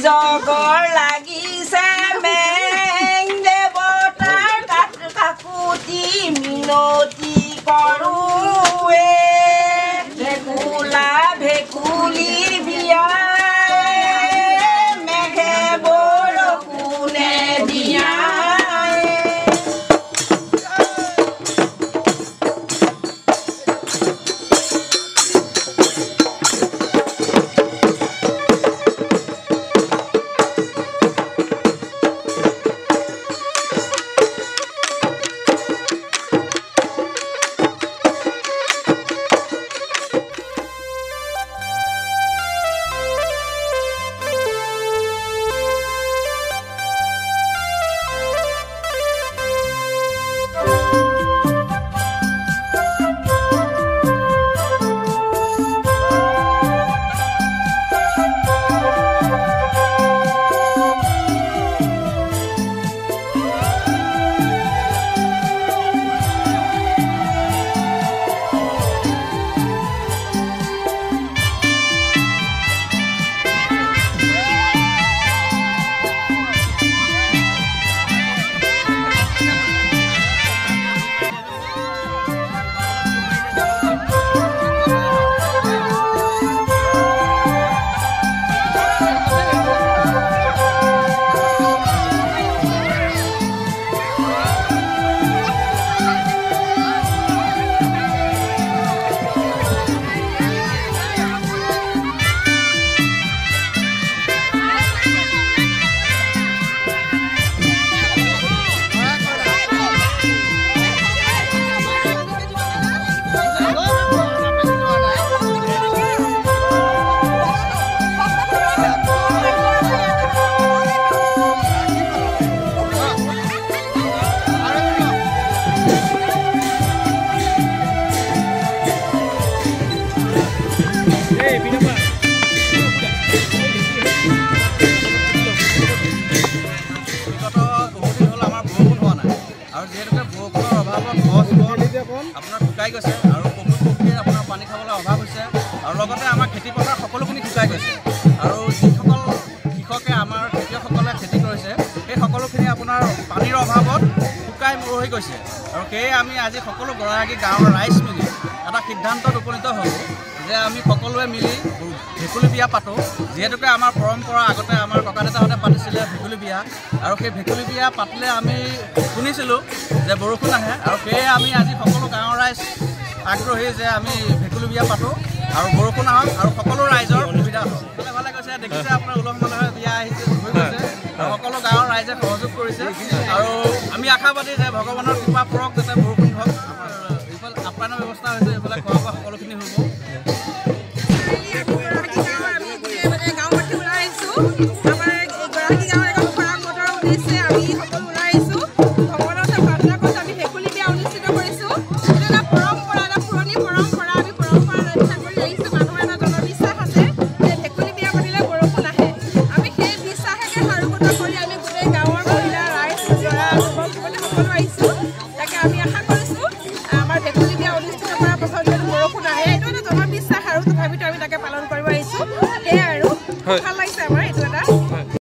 জগৰ লাগিছে মেং দেৱতাৰ কাকুতি মিনতি কৰোৱে ভেকুলা ভেকুলিৰ বিয়া মেঘে বৰষুণে দিয়া আপোনাৰ শুকাই গৈছে আৰু পশুপক্ষীৰ আপোনাৰ পানী খাবলৈ অভাৱ হৈছে আৰু লগতে আমাৰ খেতি পথাৰ সকলোখিনি শুকাই গৈছে আৰু যিসকল কৃষকে আমাৰ খেতিয়কসকলে খেতি কৰিছে সেই সকলোখিনি আপোনাৰ পানীৰ অভাৱত শুকাই মৰহি হৈ গৈছে আৰু সেয়ে আমি আজি সকলো গৰাকী গাঁৱৰ ৰাইজ মিলি এটা সিদ্ধান্তত উপনীত হ'লোঁ যে আমি সকলোৱে মিলি ভেকুলী বিয়া পাতোঁ যিহেতুকে আমাৰ পৰম্পৰা আগতে আমাৰ ককা দেউতাহঁতে পাতিছিলে ভেকুলী বিয়া আৰু সেই ভেকুলী বিয়া পাতিলে আমি শুনিছিলোঁ যে বৰষুণ আহে আৰু সেয়ে আমি আজি সকলো গাঁৱৰ ৰাইজ আগ্ৰহী যে আমি ভেকুলী বিয়া পাতোঁ আৰু বৰষুণ আহক আৰু সকলো ৰাইজৰ সুবিধা হওক ভালে কৈছে দেখিছে আপোনাৰ উলহ মালহে বিয়া আহিছে হৈ গৈছে সকলো গাঁৱৰ ৰাইজে সহযোগ কৰিছে আৰু আমি আশাবাদী যে ভগৱানৰ কৃপা পৰক যাতে বৰষুণ হওক এইফালে আপ্যায়নৰ ব্যৱস্থা হৈছে এইফালে খোৱা বোৱা সকলোখিনি হ'ব ভাল লাগিছে আমাৰ